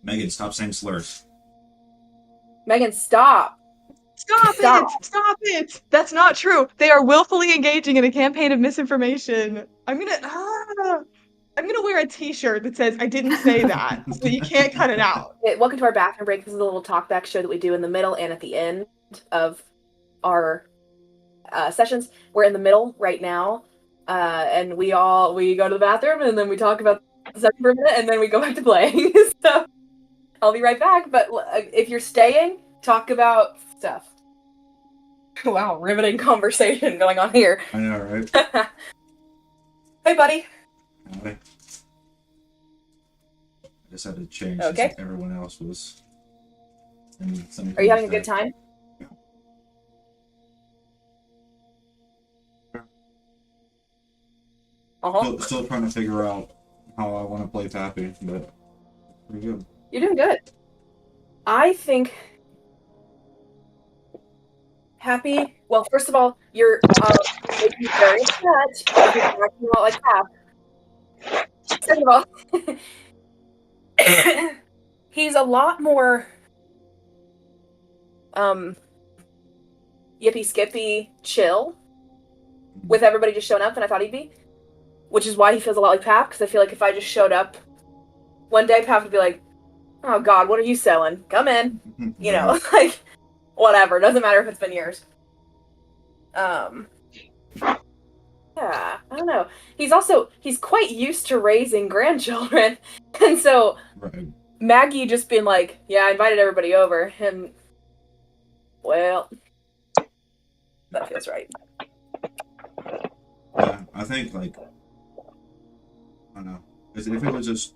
Megan, stop saying slurs. Megan, stop. Stop Stop. it! Stop it! That's not true. They are willfully engaging in a campaign of misinformation. I'm gonna wear a T-shirt that says "I didn't say that," so you can't cut it out. Welcome to our bathroom break. This is a little talkback show that we do in the middle and at the end of our sessions. We're in the middle right now, and we go to the bathroom and then we talk about the session for a minute and then we go back to playing. So I'll be right back. But if you're staying, talk about stuff. Wow, riveting conversation going on here. I know, right? Hey, buddy. I just had to change Okay. since everyone else was. Are you having a good time? Yeah. Still trying to figure out how I want to play Pappy, but pretty good. You're doing good. I think Happy. Well, first of all, you're making me very upset because you're acting a lot like Hap. Second of all, he's a lot more yippee skippy chill with everybody just showing up than I thought he'd be. Which is why he feels a lot like Pap, because I feel like if I just showed up one day, Pap would be like, "Oh God, what are you selling? Come in." You know, like, whatever. Doesn't matter if it's been years. Yeah, I don't know. He's quite used to raising grandchildren. And so, Right. Maggie just being like, "Yeah, I invited everybody over." And, well, that feels right. Yeah, I think, like, I don't know. If it was just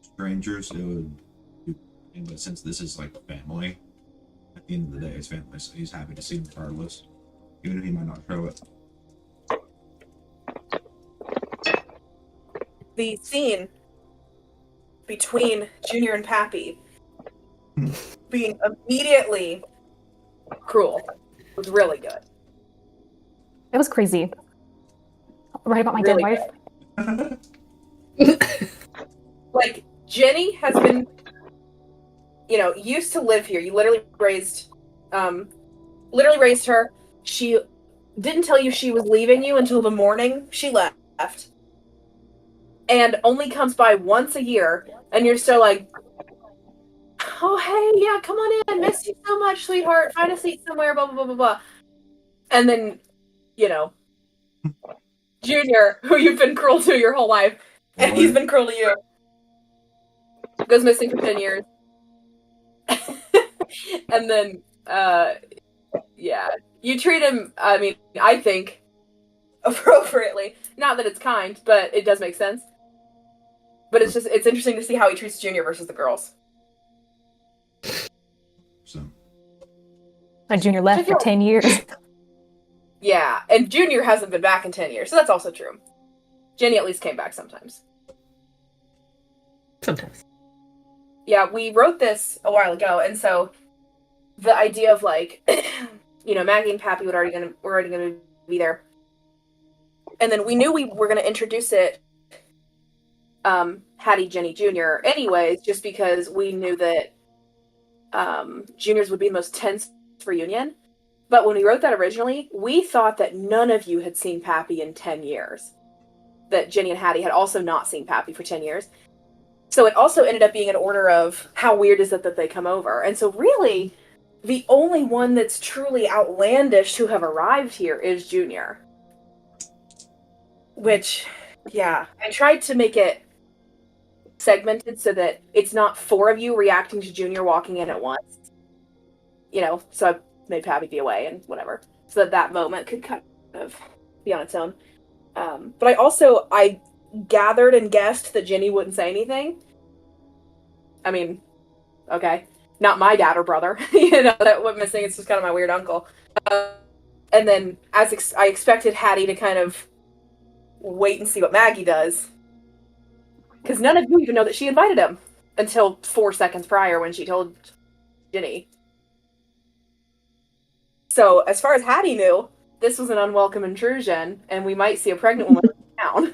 strangers, it would be fine, but since this is, like, family, at the end of the day, it's family, so he's happy to see him regardless. Even if he might not show it. The scene between Junior and Pappy being immediately cruel was really good. It was crazy. Right about my dead Really wife. Like, Ginny has been, used to live here. You literally raised her. She didn't tell you she was leaving you until the morning she left. And only comes by once a year, and you're still like, "Oh, hey, yeah, come on in. Miss you so much, sweetheart. Find a seat somewhere, blah, blah, blah, blah, blah." And then, Junior, who you've been cruel to your whole life, and he's been cruel to you, goes missing for 10 years. And then, yeah, you treat him, I mean, I think, appropriately. Not that it's kind, but it does make sense. But it's interesting to see how he treats Junior versus the girls. So. My Junior left for 10 years. Yeah, and Junior hasn't been back in 10 years, so that's also true. Jenny at least came back sometimes. Sometimes. Yeah, we wrote this a while ago, and so the idea of, like, Maggie and Pappy were already gonna be there. And then we knew we were gonna introduce it Hattie, Jenny, Junior anyways, just because we knew that Junior's would be the most tense reunion. But when we wrote that originally, we thought that none of you had seen Pappy in 10 years. That Jenny and Hattie had also not seen Pappy for 10 years. So it also ended up being an order of how weird is it that they come over. And so really, the only one that's truly outlandish to have arrived here is Junior. Which, yeah, I tried to make it segmented so that it's not 4 of you reacting to Junior walking in at once. So I made Pappy be away and whatever. So that moment could kind of be on its own. But I gathered and guessed that Ginny wouldn't say anything. I mean, okay. Not my dad or brother, that went missing. It's just kind of my weird uncle. And then, I expected Hattie to kind of wait and see what Maggie does. Because none of you even know that she invited him until 4 seconds prior when she told Ginny. So, as far as Hattie knew, this was an unwelcome intrusion, and we might see a pregnant woman in town.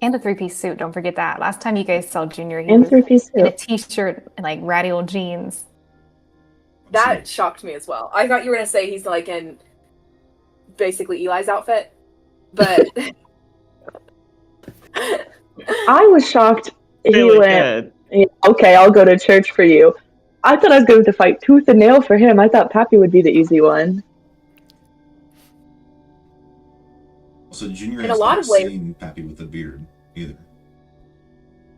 And a three-piece suit, don't forget that. Last time you guys saw Junior, he And was 3-piece in a suit. t-shirt and like ratty old jeans. That shocked me as well. I thought you were gonna say he's like in basically Eli's outfit, but I was shocked he Really went, good. "Yeah, okay, I'll go to church for you." I thought I was going to fight tooth and nail for him. I thought Pappy would be the easy one. Also, Junior In has a lot not of ways- seen Pappy with a beard either.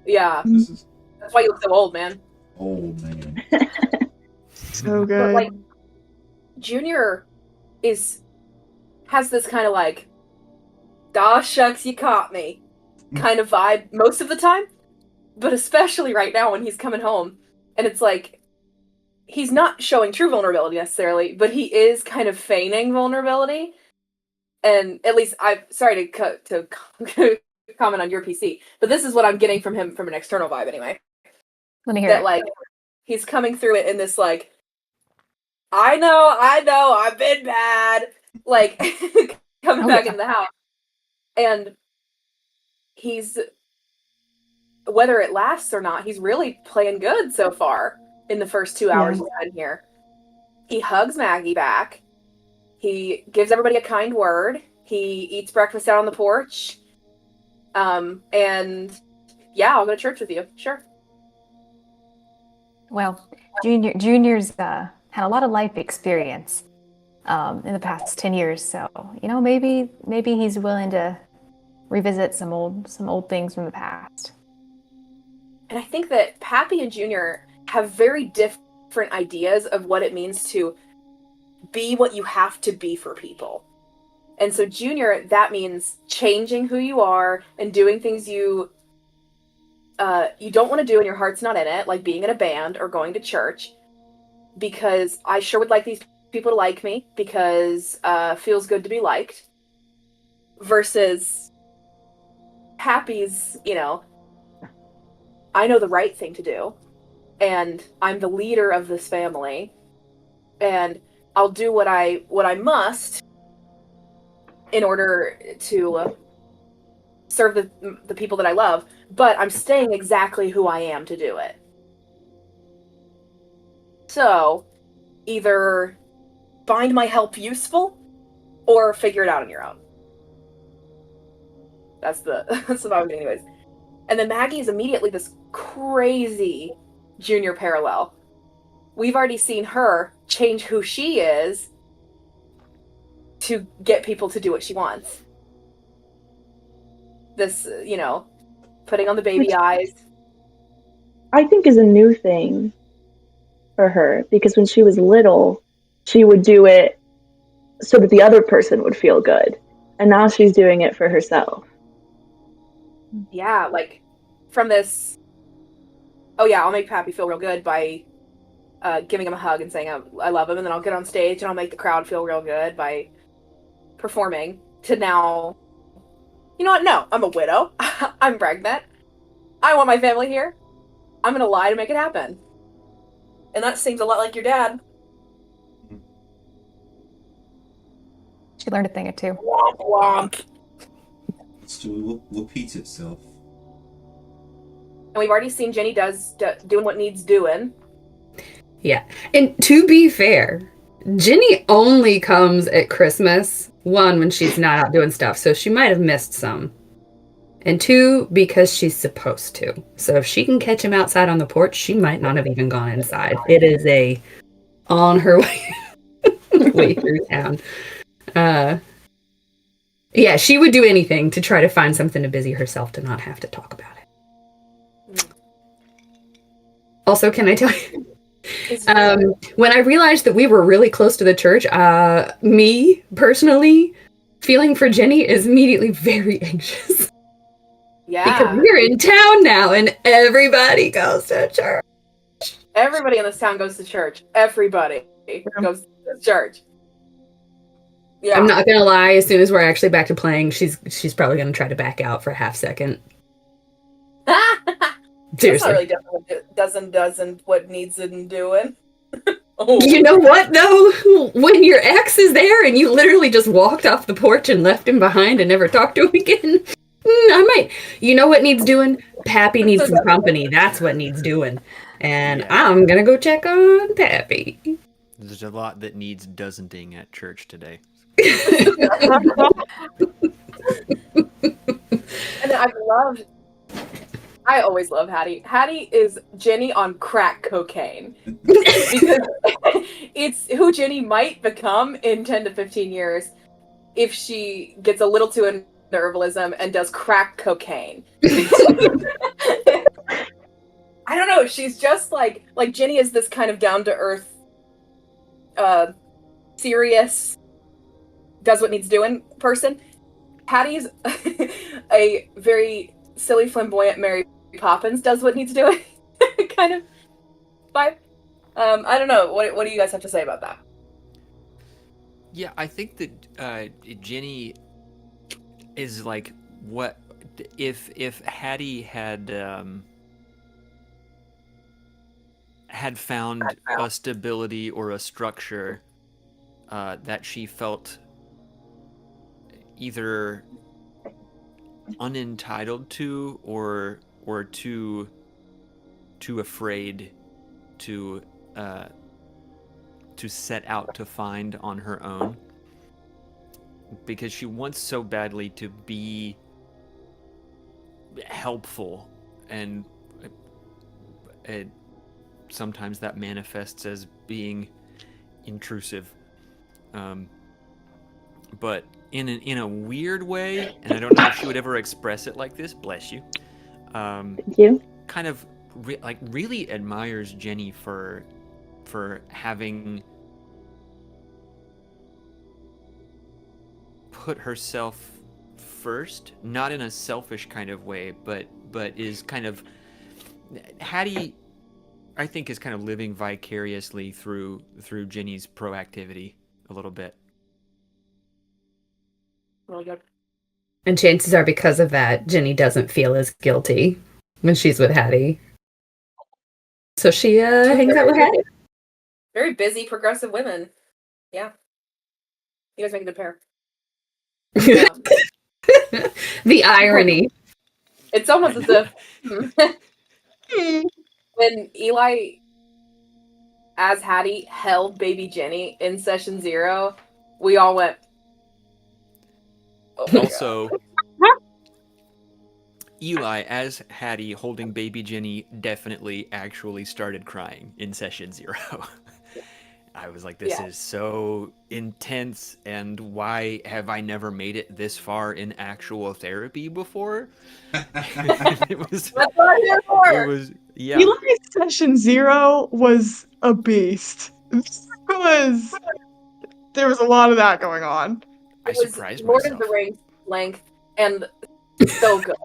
yeah, This is that's why you look so old, man. old man. So But good. like, Junior has this kind of like, "Daw shucks, you caught me," kind of vibe most of the time, but especially right now when he's coming home, and it's like he's not showing true vulnerability necessarily, but he is kind of feigning vulnerability. And at least I'm sorry to comment on your PC, but this is what I'm getting from him from an external vibe anyway. Let me hear That it. like he's coming through it in this like, I know, I've been bad, like coming Oh, back yeah. into the house, and he's, whether it lasts or not, he's really playing good so far in the first 2 hours he's been here. He hugs Maggie back. He gives everybody a kind word. He eats breakfast out on the porch. And yeah, I'll go to church with you. Sure. Well, Junior's had a lot of life experience in the past 10 years, so maybe he's willing to revisit some old things from the past. And I think that Pappy and Junior have very different ideas of what it means to be what you have to be for people. And so Junior, that means changing who you are and doing things you don't want to do and your heart's not in it, like being in a band or going to church, because I sure would like these people to like me because feels good to be liked, versus Pappy's, I know the right thing to do, and I'm the leader of this family, and I'll do what I must in order to serve the people that I love, but I'm staying exactly who I am to do it. So, either find my help useful, or figure it out on your own. That's the vibe, anyways. And then Maggie is immediately this crazy Junior parallel. We've already seen her change who she is to get people to do what she wants. This, putting on the baby eyes. I think is a new thing for her, because when she was little, she would do it so that the other person would feel good. And now she's doing it for herself. Yeah, like from this, oh yeah, I'll make Pappy feel real good by giving him a hug and saying I love him, and then I'll get on stage and I'll make the crowd feel real good by performing, to now, you know what, no, I'm a widow. I'm pregnant. I want my family here. I'm gonna lie to make it happen. And that seems a lot like your dad. She learned a thing or two. Womp womp. Still repeats itself. And we've already seen Ginny doing what needs doing. Yeah. And to be fair, Ginny only comes at Christmas, one, when she's not out doing stuff, so she might have missed some. And two, because she's supposed to. So if she can catch him outside on the porch, she might not have even gone inside. It is a on her way through town. Yeah, she would do anything to try to find something to busy herself to not have to talk about it. Also, can I tell you? When I realized that we were really close to the church, me, personally, feeling for Ginny is immediately very anxious. Yeah. Because we're in town now and everybody goes to church. Everybody in this town goes to church. Everybody goes to church. Yeah. I'm not gonna lie, as soon as we're actually back to playing, she's probably gonna try to back out for a half second. That's not Seriously. really doesn't what needs it doing. Oh. You know what, though? When your ex is there and you literally just walked off the porch and left him behind and never talked to him again, I might. You know what needs doing? Pappy needs some company. That's what needs doing. And Yeah. I'm gonna go check on Pappy. There's a lot that needs dozenting at church today. And I always love Hattie. Hattie is Ginny on crack cocaine. Because it's who Ginny might become in 10 to 15 years if she gets a little too into herbalism and does crack cocaine. I don't know, she's just like Ginny is this kind of down-to-earth, serious, does what needs doing person. Hattie's a very silly, flamboyant Mary Poppins, does what needs doing kind of vibe. I don't know. What do you guys have to say about that? Yeah, I think that Ginny is like what if Hattie had found a stability or a structure that she felt either unentitled to or too afraid to set out to find on her own, because she wants so badly to be helpful, and sometimes that manifests as being intrusive, but in a weird way, and I don't know if she would ever express it like this, bless you, Thank you. kind of really admires Jenny for having put herself first, not in a selfish kind of way, but is kind of, Hattie, I think, is kind of living vicariously through Ginny's proactivity a little bit. Really good. And chances are, because of that, Ginny doesn't feel as guilty when she's with Hattie. So she hangs out with Hattie. Very busy, progressive women. Yeah. You guys make a good pair. The irony. It's almost as if when Eli, as Hattie, held baby Ginny in session 0, we all went, oh my Also, Eli, as Hattie holding baby Ginny, definitely actually started crying in session 0. I was like, this is so intense, and why have I never made it this far in actual therapy before? It was, That's what I'm here for! it was, yeah. Eli's session 0 was a beast. There was a lot of that going on. I It was surprised Lord myself. of the Rings length and so good.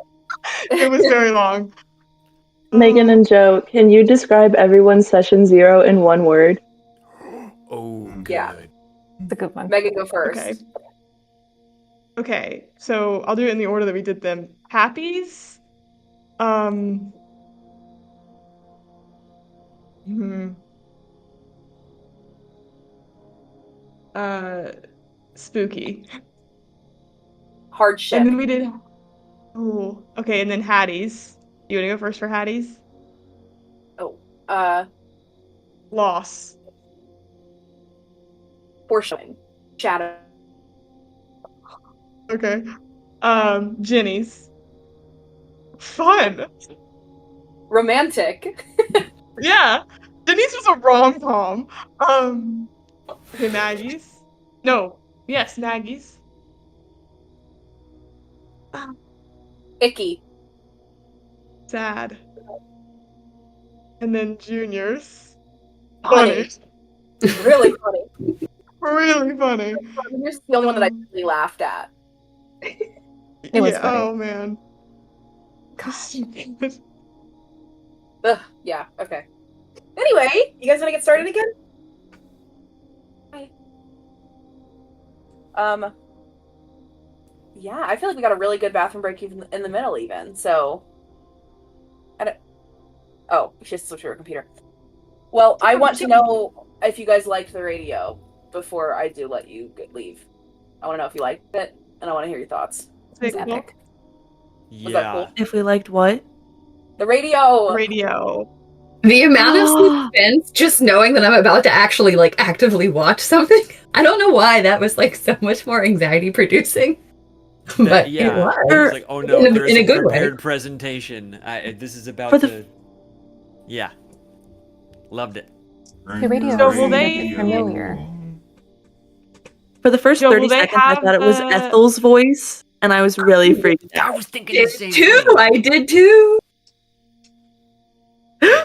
It was very long. Megan and Joe, can you describe everyone's session 0 in one word? Oh, good. Yeah. It's a good one. Megan, go first. Okay, so I'll do it in the order that we did them. Pappy's, spooky. Hardship. And then we did, okay, and then Hattie's. You wanna go first for Hattie's? Loss. Foreshadowing. Shadow. Okay. Ginny's. Fun. Romantic. Yeah. Ginny's was a rom-com. Okay, Maggie's. No. Yes, Maggie's. Icky. Sad. And then Junior's. Funny. Really funny. Really funny. Junior's the only one that I really laughed at. It was funny. Oh man. Gosh. Ugh, yeah, okay. Anyway, you guys want to get started again? Hi. Yeah, I feel like we got a really good bathroom break even in the middle even, so... Oh, we should switch to our computer. Well, I want to know if you guys liked the radio before I do let you leave. I want to know if you liked it, and I want to hear your thoughts. It's epic. Was that cool? If we liked what? The radio. Radio. The amount of suspense, just knowing that I'm about to actually like actively watch something. I don't know why that was like so much more anxiety producing. But it was. It's like, oh no, In a- there's in a a good way. prepared presentation. This is about For the- to. Yeah, loved it. The radio So is will they- familiar. For the first Joe, 30 will they seconds, I have thought it was the- Ethel's voice, and I was really freaked I out. was thinking the Did same too. thing. I did too.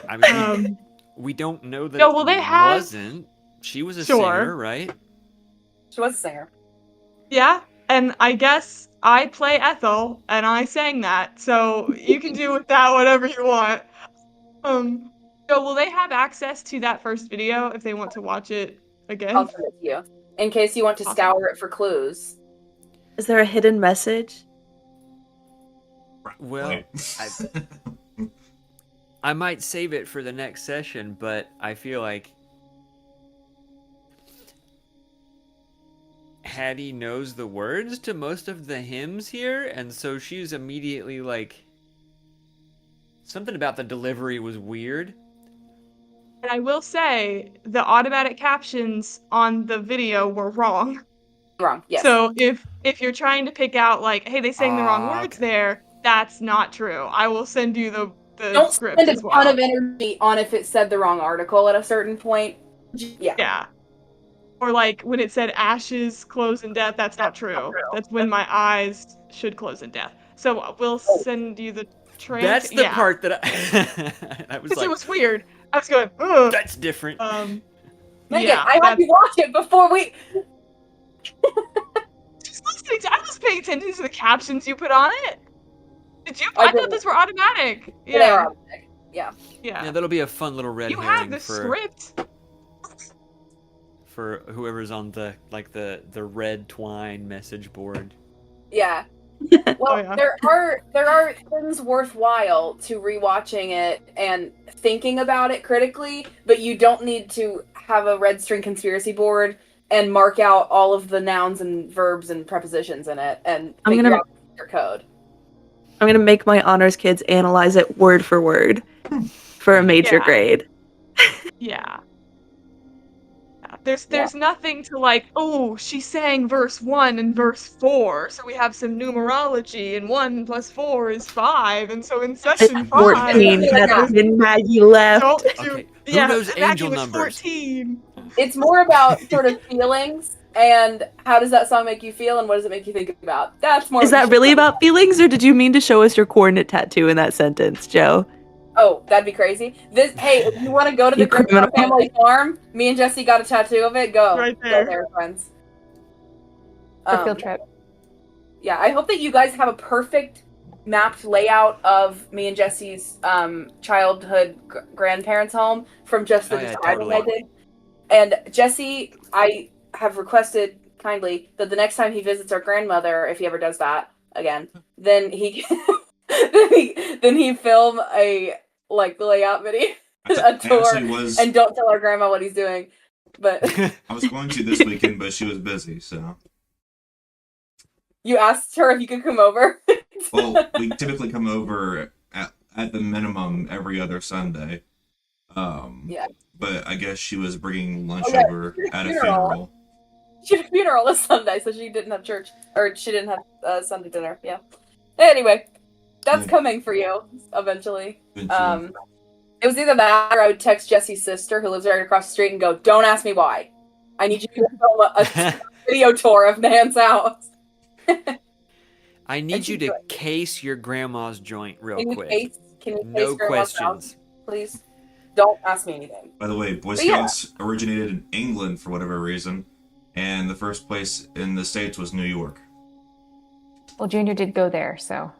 I mean, we don't know that Joe, will it they have- wasn't. She was a Sure. singer, right? She was a singer. Yeah, and I guess I play Ethel, and I sang that, so you can do with that whatever you want. So will they have access to that first video if they want to watch it again? I'll send it to you in case you want to Awesome. scour it for clues. Is there a hidden message? Well, I might save it for the next session, but I feel like Hattie knows the words to most of the hymns here, and so she's immediately like, something about the delivery was weird. And I will say, the automatic captions on the video were wrong. Wrong. Yes. So if you're trying to pick out like, hey, they sang the wrong words Okay. there, that's not true. I will send you the don't script spend a as well. ton of energy on if it said the wrong article at a certain point. Yeah. Yeah. Or like when it said ashes close in death, that's not true. That's when my eyes should close in death. So we'll send you the That's the part that I was Because like, it was weird. I was going, ugh. that's different. Megan, Yeah, I had you watch it before we. Just listening to, I was paying attention to the captions you put on it. Did you? I I thought didn't. those were automatic. They Yeah. are automatic. Yeah. Yeah, that'll be a fun little red You herring have the for script. for whoever's on the red twine message board. Yeah. Well, yeah. there are things worthwhile to rewatching it and thinking about it critically, but you don't need to have a red string conspiracy board and mark out all of the nouns and verbs and prepositions in it and figure out your code. I'm gonna make my honors kids analyze it word for word for a major Yeah. grade. Yeah. There's nothing to like, oh, she sang verse 1 and verse 4, so we have some numerology, and 1 plus 4 is 5, and so in session 5... 14, that's when Maggie left. Don't do... Okay, who Yeah, knows Maggie angel was numbers? 14. It's more about sort of feelings and how does that song make you feel and what does it make you think about. That's more. Is that really about feelings, or did you mean to show us your coordinate tattoo in that sentence, Joe? Oh, that'd be crazy. Hey, if you want to go to the You criminal. Grimshaw family farm, me and Jesse got a tattoo of it. Go. Right Go there. there, friends. For field trip. Yeah, I hope that you guys have a perfect mapped layout of me and Jesse's childhood grandparents' home from just the Oh, yeah, describing totally. I did. And Jesse, I have requested kindly that the next time he visits our grandmother, if he ever does that again, then he then he film a layout video, a tour, Actually was and don't tell our grandma what he's doing. But I was going to this weekend, but she was busy, so. you asked her if you could come over. Well, we typically come over at the minimum every other Sunday. Yeah. But I guess she was bringing lunch Oh, yeah, over your at a funeral. funeral. She had a funeral this Sunday, so she didn't have church, or she didn't have Sunday dinner. Yeah. Anyway, that's Yeah. coming for you eventually. Eventually. It was either that or I would text Jesse's sister, who lives right across the street, and go, "Don't ask me why. I need you to film a video tour of Nan's house." I need she you do to it. case your grandma's joint real Can you quick. case No Grandma's house, questions. please? Don't ask me anything. By the way, Boy But yeah. Scouts originated in England for whatever reason, and the first place in the States was New York. Well, Junior did go there, so